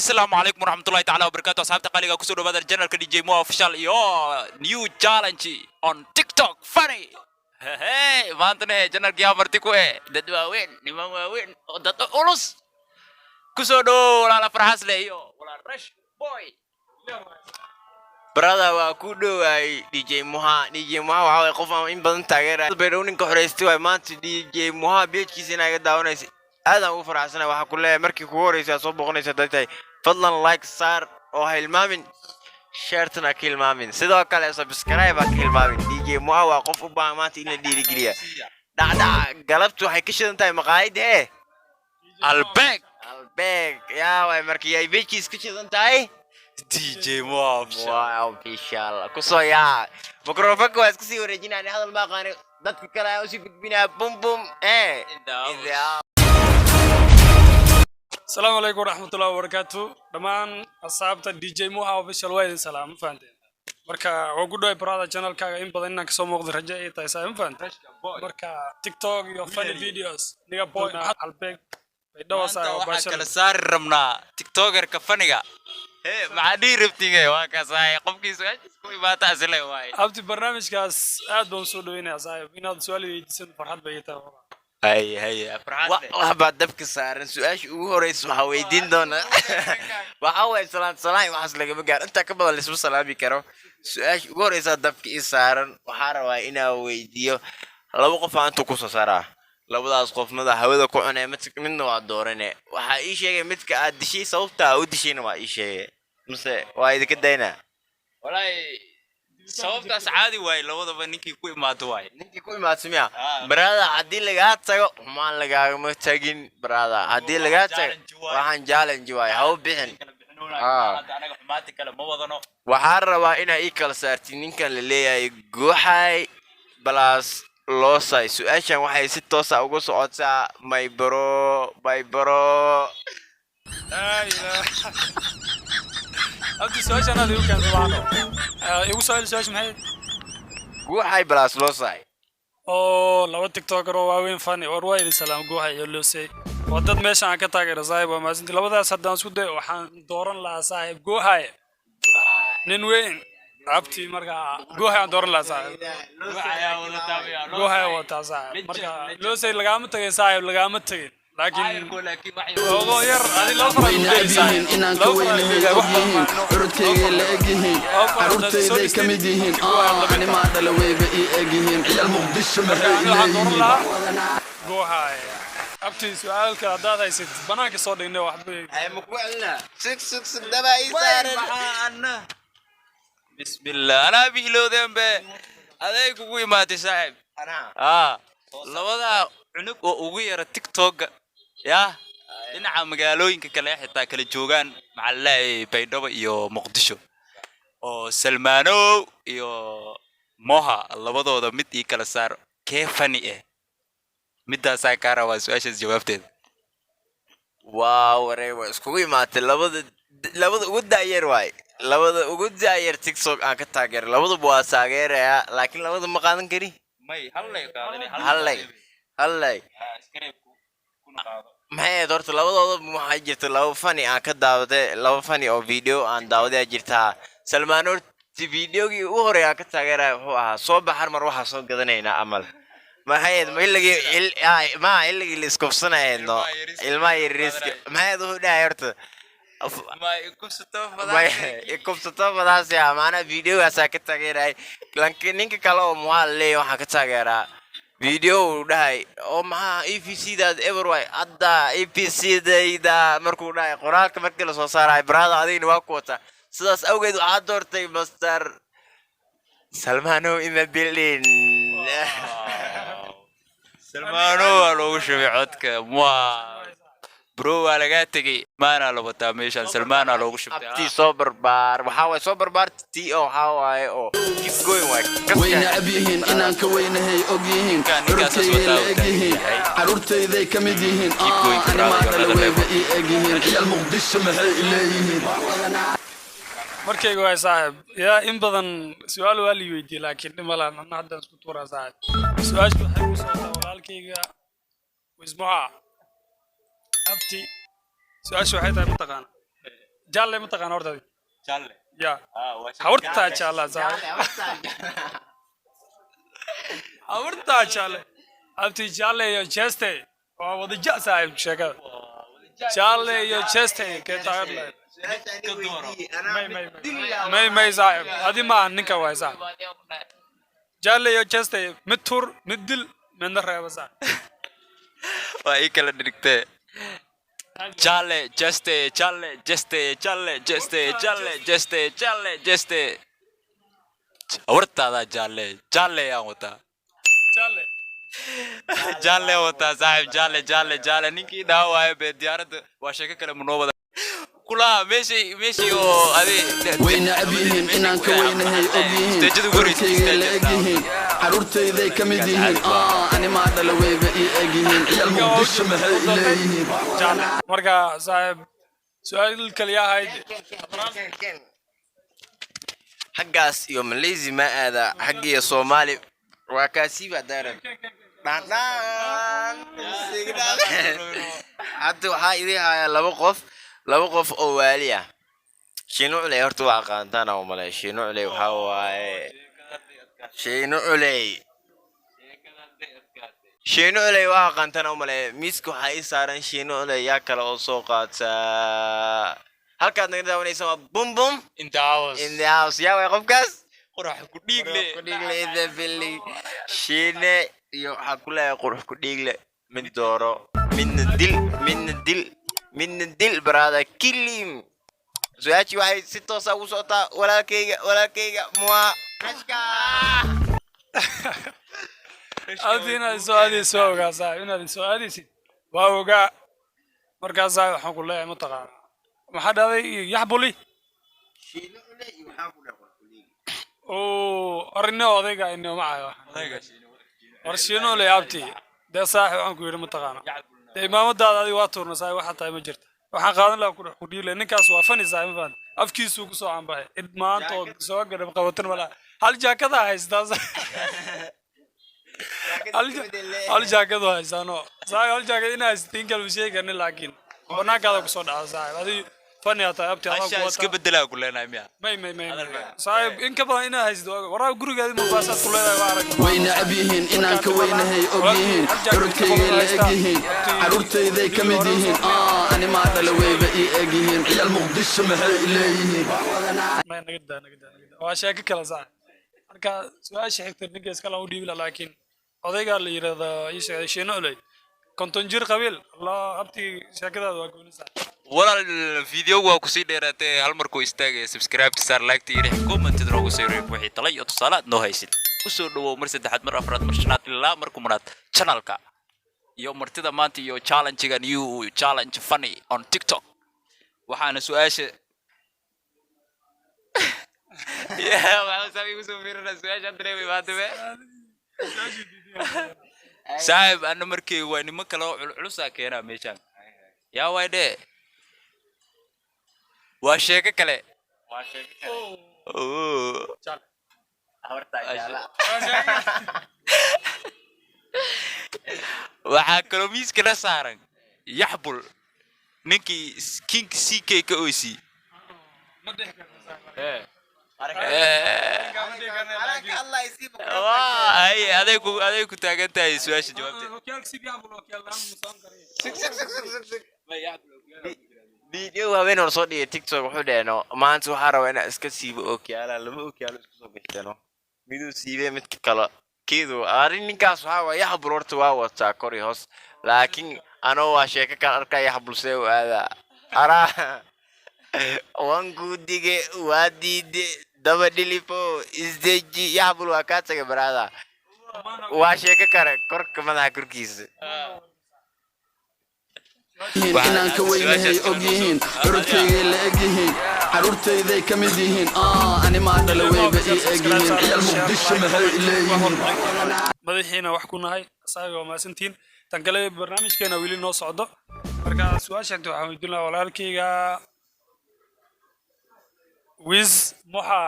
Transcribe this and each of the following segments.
السلام عليكم ورحمة الله تعالى وبركاته أصحاب تقاليق كسر بدر الجنرال كدي جي مو official يو new challenge on TikTok funny هاي ما أنتني جنرال كيا مرتكو ددوا وين نما وين دتو أولس كسودو ولا فرحاس ليو ولا رش بوي brother waa ku dhawaay DJ Moha waxa ay qof aan in badan taageeray Beeroonin ka xoreystay way maanta DJ Moha beejkiisa inaga daawanaysa aad aan u faraxsanahay waxa ku leeyahay markii kugu horeysay soo boqonaysa dadtay fadlan like saar oo ha ilmaamin share-tana ka ilmaamin sidoo kale subscribe ka ilmaamin DJ Moha waa qof u baahan maanta in la dhiirigeliyo dhacda galabtu waxay ka shidan tahay maqaayad Albeg yaa way markii ay beejkiisa ka shidan tahay DJ Mo wow inshallah kusoya mikrofonka waa iska sii wareejinaan hadal ma qaan dadka kale ay u sii gudbinaa bum bum السلام عليكم ورحمة الله وبركاته دمان أصحابتا دي جي موها official وايد سلام فهمتين marka oo ku dhaay barada channel kaaga in badan inaan ka soo muuqdo rajo ay tahay saameyn fahantay marka TikTok iyo funny videos niga boy Albeg ay dhawaasay oo waxaan kala saari rabnaa TikToker ka faniga مع دي ربتيجي وكاساي قبكي سؤال كوي ما تأسله واي أبتي برنامجكاس أد بنصودوين يا صاحب إن هذا سؤال يجسد فرحات بيته هي فرحات وحبات دبك سارن سؤال هو رئيس محاويدين دونا وحاول سلام وحصل لك بقى أنت كبر اللي اسمه سلام بيكرو سؤال هو رئيس دبك سارن وحاروا إنا ويديو لو قف أنتو كوسا سارة لو ده أسقف ماذا هذا كونه متك منه وعدورنا وحاي شيء متك أدشي صوته أو دشي نوع شيء مس وايد كدينا والله صوبتاس عادي واي لو ده نيكي كوي ما تواي نيكي كوي ما تسمع برادا عدي لقات تجو ما لقى متجين برادا عدي لقات وحن جالن جواي هو بحن أنا حماتي كلا ما وضنو وحارة إنا إيكال سارتين كان لليه جوحي بلاس لوساي سؤال waxay si toos ah ugu socotaa my bro أبتي سؤال أنا ذي كان زمانه يقول سؤال محيط waxay بلاس لوساي oo laba TikToker oo waaweyn funny oo waayid salaam goohay iyo loosay wadad meesha aan ka taageero saaxiib waa maasinti labadaas haddaan isku day waxaan dooran lahaa saaxiib goohay nin weyn abti marka goohay aan dooran lahaa saaxiib goohay wata saaxiib marka loosay lagama tagay saaxiib lagama tagay laakiin oo yar adi loo faray inaan ka weynahay urudkayga la egyihiin carruurtayday ka mid yihiin animaa dhala weyba ii egyihiin ciyaal muqdisho maxay leeyihiin goohay abti su'aalka haddaad haysid banaanka soo dhignay waxba ay ma ku celina six daba ii saaran بسم الله أنا بيلو ذنبه هذا يقوي ما تساعد أنا لو هذا عنق وغير التيك توك يا إن عم قالوا إنك كلا حتى كل جوجان مع الله بيدوب يو مقدشو أو سلمانو يو موها الله بدو ده متي كلا صار كيف فني متى ساكارا واسواش الجواب واو ريوا اسكوي ما لابد ودا يرواي labada ugu daayar TikTok aan ka taageeray labadu waa taageeraya laakiin labadu ma qaadan kari may hallay maxay doorto labadooda waxay jirta laba funny aan ka daawaday laba funny oo video aan daawaday jirta Salman videogii ugu horeeyay aan ka taageeray wuxuu ahaa soo baxar mar waxa soo gadanayna amal maxay ma iligi la isku fsanayno ilma yariska maxay u dhaay horta ما يكون ستوفا داس يا معنا فيديو أساك تغيره لكن إنك كلام موالي وحك تغيره فيديو ده أو ما EPC ده everywhere أدا EPC ده مركو ده قرار كمركل صار براد هذه نواقوتا سداس أوجد عادور تي مستر سلمانو in the building سلمانو لو شبعتك موا برو على جاتكي ما أنا لو بتاميشان سلمان على وش بتاع تي سوبر بار وحاول سوبر بار تي أو حاول أو keep going like وين أبيهن إنك وين هي أبيهن عرورتي لا أجيهن عرورتي ذي كم يجيهن أنا ما أدري وين أجيهن عيال مقدش ما هي إليهن markaygu way saaxiib yaa in badan su'aal waa li weydiiyay laakiin dhimalaan anna hadda isku tuuraa saaxiib su'aashu waxay ku socotaa walaalkayga wismuha abti سؤال شو حيث متقنا جالة متقن أورد jalle يا waa حورتا جالة صاحب حورتا جالة أبتي جالة يا جستة وده جا صاحب شكل جالة يا جستة كتاعب ما صاحب هذه ما نكوا واي صاحب جالة يا جستة متور مدل من الرأي صاحب waa ii kala dhigtee jalle jeste jalle jeste jalle jeste jalle jeste jalle jeste wartaada jalle jalle aan wataa جالة jalle wataa saaxiib jalle jalle jalle ninkii dhaawaayo bee diyaaradda waa sheeko kale munoo wada kulaha meeshii oo adi wayna abyihiin inaan ka weynahay ogyihiin ururkayga la egyihiin caruurtayday ka mid yihiin ani maa dhala weyba ii egyihiin ciyaal muqdisho maxay leeyihiin جالة مركا صاحب سؤال كليا هاي xaggaas iyo Malaysia ma aada xaggiya Soomaali waa kaasiba daarad hadda waxaa idin haya laba qof oo waali ah Shiino Culey horta waa aqaantaan oo malay Shiino Culey waxa waaye Shiino Culey waa aqaantaan oo malay miiska waxa ay saaran Shiino Culey yaa kale oo soo qaata halkaad naga daawanaysa waa bum bum in the house yaa way qofkaas qurax ku dhiigle kudhiigle billi shiine iyo waxa ku leeyahay qurux ku dhiigle mid dooro midna dil brada kilim su'aashi waxay si toos ah u socotaa walaalkayga muwa rashka أدينا سؤالي سوغا صاحب إن سؤالي سي واوغا مركز صاحب حق الله متقن ما حد هذا يحبولي shiine ule iyo waxa ku dhaqo أو أرنو أذيك إنه معه ورشينو لي أبتي ده صاحب عنكو يري متقن ده إمام الداد هذه واتورنا صاحب واحد طيب مجرد waxaan qaadan lahaa kudhex ku dhiile ninkaas waa fani saaxiib baan afkiisu ku soo aanbahay idmaanta oo soo garab qabatan wala hal jaakada haystaa hal jaakada haystaano saaxiib hal jaakada inaa haystiin kale sheegan laakiin banaankaada ku soo dhaca saaxiib adii fani ata abti ama asha iska bedelaa ku leenahay miya may saaxiib in ka badan inaa haysto waraa gurigaadi mufaasaad ku leedahay waa arag wayna abyihiin inaan ka weynahay ogyihiin ururkayga la egyihiin caruurtayday ka mid yihiin ani maa dhala weyba ii egyihiin ciyaal muqdisho maxay leeyihiin ما نقدر واشياء كلا صح marka su'aasha xigta ninka iska la u dhiibi laakiin odayga la yiraahdo isha sheeno ulay konton jir qabiil la abti shakadaada waa goonisa walaal video waa ku sii dheeraatay hal markuu istaagay subscribe sar like tii comment inoogu soo reeb wixii talay iyo tusaalaad noo haysid u soo dhawow mar saddexaad mar afraad mar shanaad ilaa markuu manaad channelka iyo martida maanta iyo challenge-ga new challenge funny on TikTok waxaana su'aasha waxaan sabi usoo fiirina su'aasha dareemay maadaama saaxiib ana markii waa nimo kale oo culculus keenaa meeshaan yaa waydhe waa sheeko kale waxaa kaloo miiska la saaran yaxbul ninkii king CK ka oysi ay aday ku taagan tahay su'aasha jawaabteeda video habeen hor soo dhigay TikTok wuxuu dheeno maanta waxa rabaa inaan iska siibo ookiyaala lama ookiyaalo isku soo bixino miduu siibay midka kale kiidu ninkaas waxa waa yaxbul horta waa wataa kori hoos laakiin anoo waa sheeko kale arkay yaxbul see u aada ara wangu dige waa diide daba dhilifo isdeji yaxbul waa kaa tagay baraada waa sheeko kale korka madaxa korkiisa inaan ka weynahay ogyihiin ururkayga la egyihiin caruurtayday ka mid yihiin ani maa dhala weyba ii egyihiin ciyaal muqdisho maxay leeyihiin madaxiina wax ku nahay asaaga waa maasantiin tan kale barnaamijkeena weli noo socdo marka su'aashan waxaan weydiin lahaa walaalkayga wiz muxa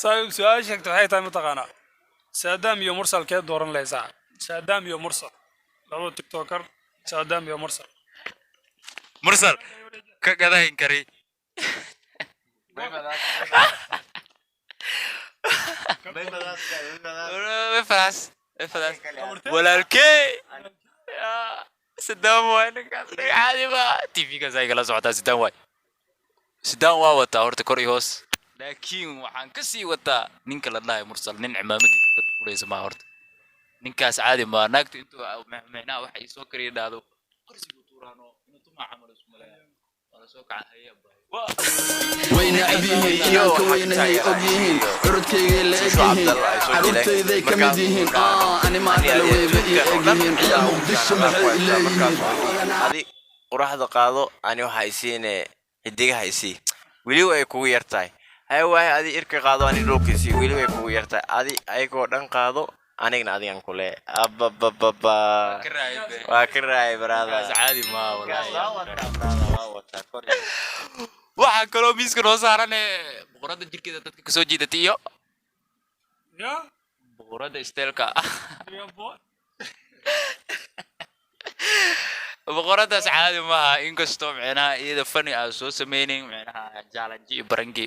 saaxiib su'aashan waxay tahay mataqaanaa saadaam iyo mursal kee dooran lahaysaa saadaam iyo mursal لو تيك توكر سادام يا مرسل كقداين كري افراس ولا الكي سدام وين عادي ما تي في كذا يقلا سعودا سدام واي سدام واوتا هورتا كوري هوس لكن waxaan ka sii wataa ninka la dhahay mursal nin cimaamadiisa dad kuleysa ma horta ninkaas caadi ma naagtu intuu macnaa waxa ay soo kariyo dhaado qorsigu tuuraano inuu tuma camal isku maleeyo wala soo kacaya wayna abihiin inaan ka weynahay ogyihiin curudkayga la egyihiin caruurtayday ka mid yihiin ani maa kala weyba ii egyihiin ciyaal muqdisho maxay leeyihiin adi quraxda qaado ani waxa ay siine xidiga haysii wili way kugu yartahay hay waay adi irka qaado ani dhulkiisii wili way kugu yartahay adi ayagoo dhan qaado anigna adigan kule abababa waa ka raay brada caadi ma wallahi waxa kaloo miiska noo saaran boqorada jirkeeda dadka ka soo jiidatay iyo boqorada isteelka boqoradaas caadi maaha inkastoo micnaha iyada fani aan soo sameynin micnaha challenge iyo barangi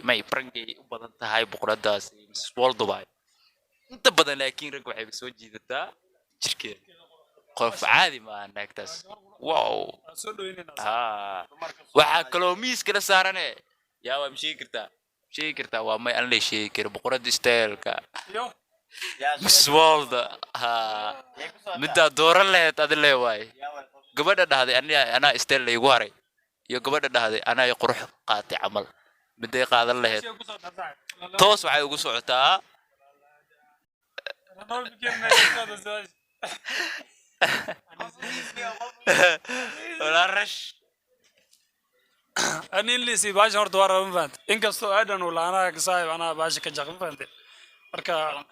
u badan tahay boqoradaas Miss World Dubai inta badan laakiin rag waxay soo jiidataa jirkeeda qof caadi maaha naagtaas wow waxa kaloo miiska la saaran yaa waa sheegi kartaa waa may aan la sheegi karo boqorada isteelka Miss World midda dooran lahayd ad leewaay gabadha dhahday ana isteel la igu haray iyo gabadha dhahday ana ay qurux qaatay camal miday qaadan lahayd toos waxay ugu socotaa wala rash أنا اللي سي باش هرت ورا من فانت إنك استو أدنى ولا أنا كسايب أنا باش كجاك من فانت مركا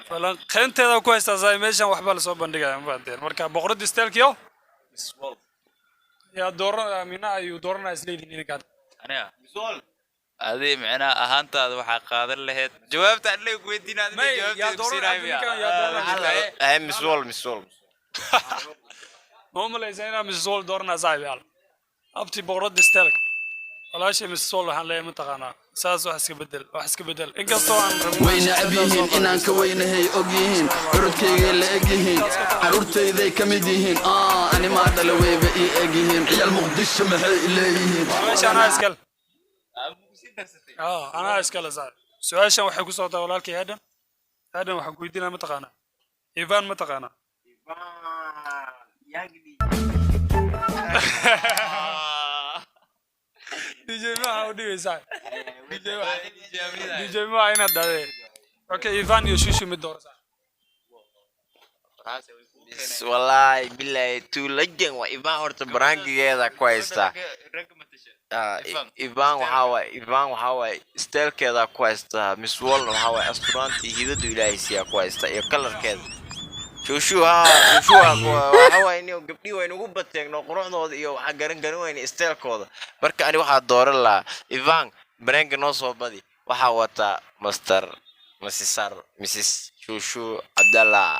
فلان خنت هذا كويس زي ماشان وحبال صوب بندقة من فانت مركا بقرد استلك يو يا دور منا يو دورنا إسليل إني كات أنا هذه معنا أهانت هذا وحق قادر له جوابت عليه ويدينا هذا جوابت بسيراي يا مسول هم اللي زينا مسول دورنا زايب يلا أبتي بقرد استلك ولا شيء مسول حنا متقنا ساس وحسك بدل إنك طبعا wayna abihiin inaan ka weynahay ogyihiin curudkayga la egyihiin caruurtayday ka mid yihiin ani maa dhala weyba ii egyihiin ciyaal muqdisho maxay leeyihiin ماشي أنا أسكال أنا أسكال زايد سؤال شو حكوا صوت أولادك هذا وحكوا يدينا متقنا إيفان متقنا DJ ما ودي زايد DJ ما أين هذا أوكي إيفان يشوشو مدور زايد والله بالله تو لجن وإيفان هرت برانكي هذا كويستا إيفان وحاوي ستيل كذا كويستا Miss World وحاوي أسترانتي هيدو إلهيسيا كويستا يكلر كذا شو وحاوي إنه قبلي وينو قبتك نقرأ نود إيو حجرن كانوا إن ستيل كذا بركة أنا واحد دور الله إيفان برانك نص بدي وحاوتا مستر مسيس شو عبد الله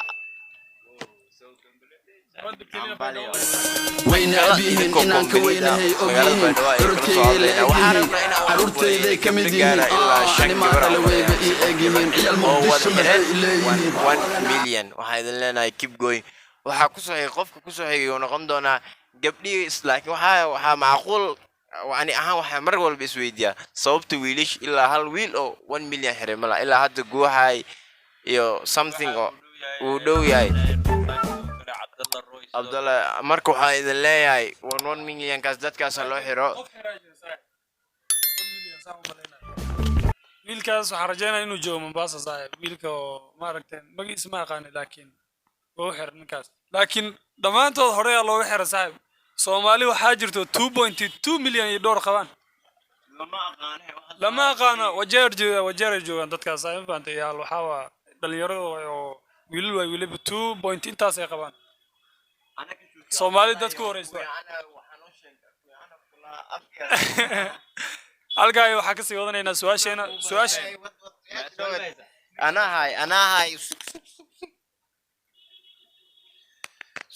wayna abihiin inaan ka weynahay ogyihiin curudkayga la egyihiin caruurtayday ka mid yihiin ani maa dhala weyba ii egyihiin ciyaal muqdisho maxay leeyihiin 1 million waxaa idin leenahay keep going waxaa ku soo xigay qofka ku soo xigay uu noqon doonaa gabdhii laakiin waxaa macquul yani ahaan waxaa mar walba isweydiiyaa sababta wiilish ilaa hal wiil oo 1 million xiray mala ilaa hadda guuxay iyo something oo uu dhow yahay Abdullah marka waxaa idin leeyahay 1 million kaas dadkaas loo xiro wiilkaas waxaan rajaynayaa inuu joogo Mombasa saaxiib wiilka oo ma aragteen magiis ma aqaan laakiin oo xir ninkaas laakiin dhamaantood hore loo xiro saaxiib Soomaali waxaa jirto 2.2 milyan iyo door qabaan lama aqaano wajeer joogan dadkaas saaxiib baanta yaal waxa dhalinyaro oo wiilal way wiliba 2 intaas ay qabaan Soomaali dadku horeyso halkaay waxa ka sii wadanaynaa su'aasha أنا هاي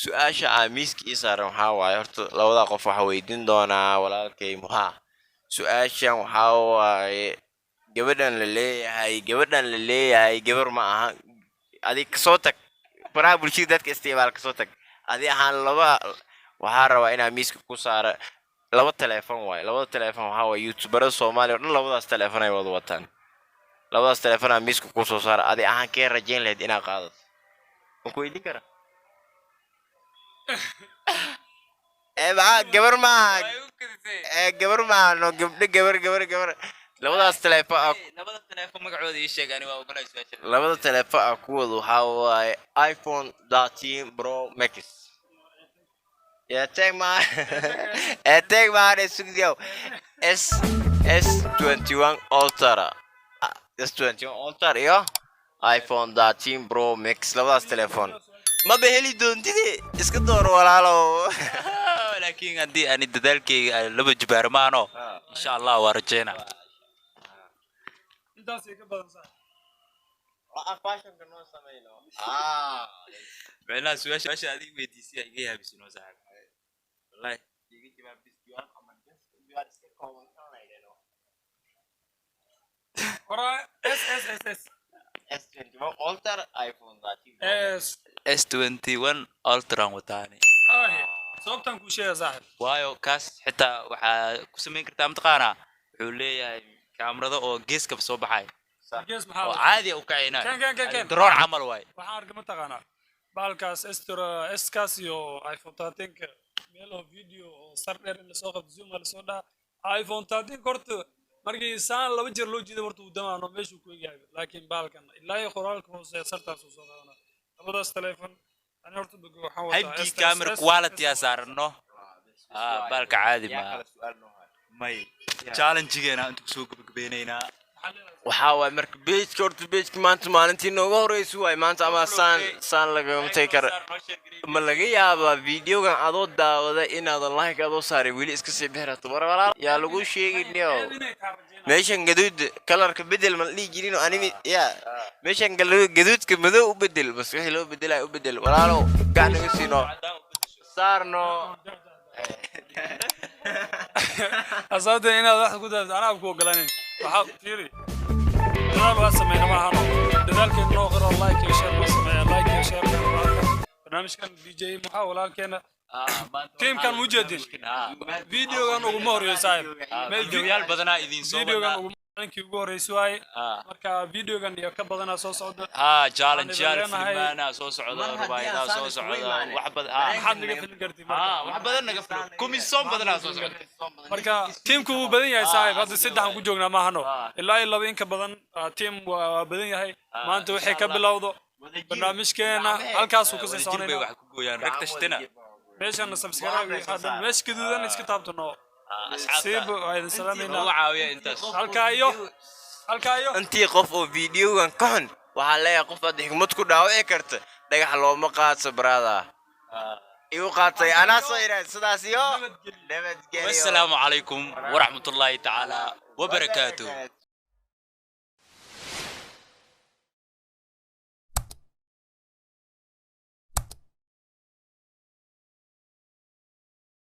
su-aasha aan miiska ii saaran waxaa waaye horta labada qof waxaa weydiin doonaa walaalkay muhaa su-aashan waxaa waaye gabadhan la leeyahay gabar ma aha adig kasoo tag baraha bulshada dadka isticmaal kasoo tag adi ahaan waxaa rabaa inaa miiska ku saara laba teleefon waaye labada teleefon waxaa waaye youtuberada soomaaliya oo dhan labadaas teleefon ay wada wataan labadaas teleefon aa miiska ku soo saara adi ahaan kee rajayn lahayd inaa qaadato ma ku weydiin kara maxaa gabar maaha no gabdho gabar labadaas teleefon labada teleefon magacooda ii sheeg ani waa ogolay su'aasha labada teleefon ah kuwooda waxaa waaye iPhone 13 Pro Max take my studio S21 Ultra S21 Ultra iyo iPhone 13 Pro Max labadaas teleefon ma beheli doontide iska door walaalo laakiin haddii aan dadaalkayga laba jibaarmaano insha Allah waa rajeena intaas ka badan sax fashion ka noo sameeyno macnaha su'aasha adiga weydiisay iga yaabisino saaxiib wallahi iga jawaab bisbiyan ama bisbiyan iska kooban kanayno ora S21 Ultra iPhone 13 S21 Ultra wataani sababtan ku sheegay saaxiib waayo kaas xitaa waxaa ku samayn kartaa mataqaanaa wuxuu leeyahay kaamirada oo geeska soo baxay gees maxaa oo caadi u kacayna kan drone camal waay waxaan argay mataqaanaa baalkaas S-kaas iyo iPhone 13 meel oo video oo sar dheer in la soo qabto zoom la soo dhaa iPhone 13 korto markii saan laba jeer loo jeedo horta uu damaano meeshuu ku eegay laakiin baalkan ilaa iyo qoraalka hoose sartaas uu soo qaadana labadaas telefoon ani horta waxaan wataa HD camera quality asaarno baalka caadi ma may challenge-geena inta ku soo gabagabeynayna waxaa waaye marka page horta page maanta maalintii nooga horeysa waay maanta ama saan lagama tagi kara ma laga yaabaa videogan adoo daawada inaadan like adoo saaray weli iska sii bixirato war walaal yaa lagu sheegayniyo meeshan gaduud kalarka bedel ma dhihi jirin oo animi ya meeshan gaduudka madow u bedel bas wixii loo bedelay u bedel walaalow gacan naga siino saarno asaada inaad wax ku daafto anaa ku ogolaanin waxa fiiri dadaal waa sameeyna ma ahano dadaalkeena noo qoro like iyo share waa sameeya like iyo share barnaamijkan DJ maxaa walaalkeena teamkan mujeedin videogan ugu horeeyo saaxiib videoyaal badanaa idin soo videogan ugu ninkii ugu horeeyay waay marka videogan iyo ka badanaa soo socdo challenge yaal filmaana soo socdo rubaayada soo socdo wax badan maxaad naga filin kartid wax badan naga filin komisyon badanaa soo socdo marka teamku wuu badan yahay saaxiib hadda saddexan ku joognaa ma ahano ilaa laba in ka badan team waa badan yahay maanta waxay ka bilowdo barnaamijkeena halkaas uu ka sii soconayaa wax ku gooyaan ragta shtina meeshan subscribe hadda meesh gaduudan iska taabtano سيب هاي سلامينا وعاوية انت halkaayo intii qof oo videogan ka xun waxa leeyahay qof aad xigmad ku dhaawici karta dhagax looma qaadso brada igu qaatay anaa soo iray sidaas iyo nabadgelyo والسلام عليكم ورحمة الله تعالى وبركاته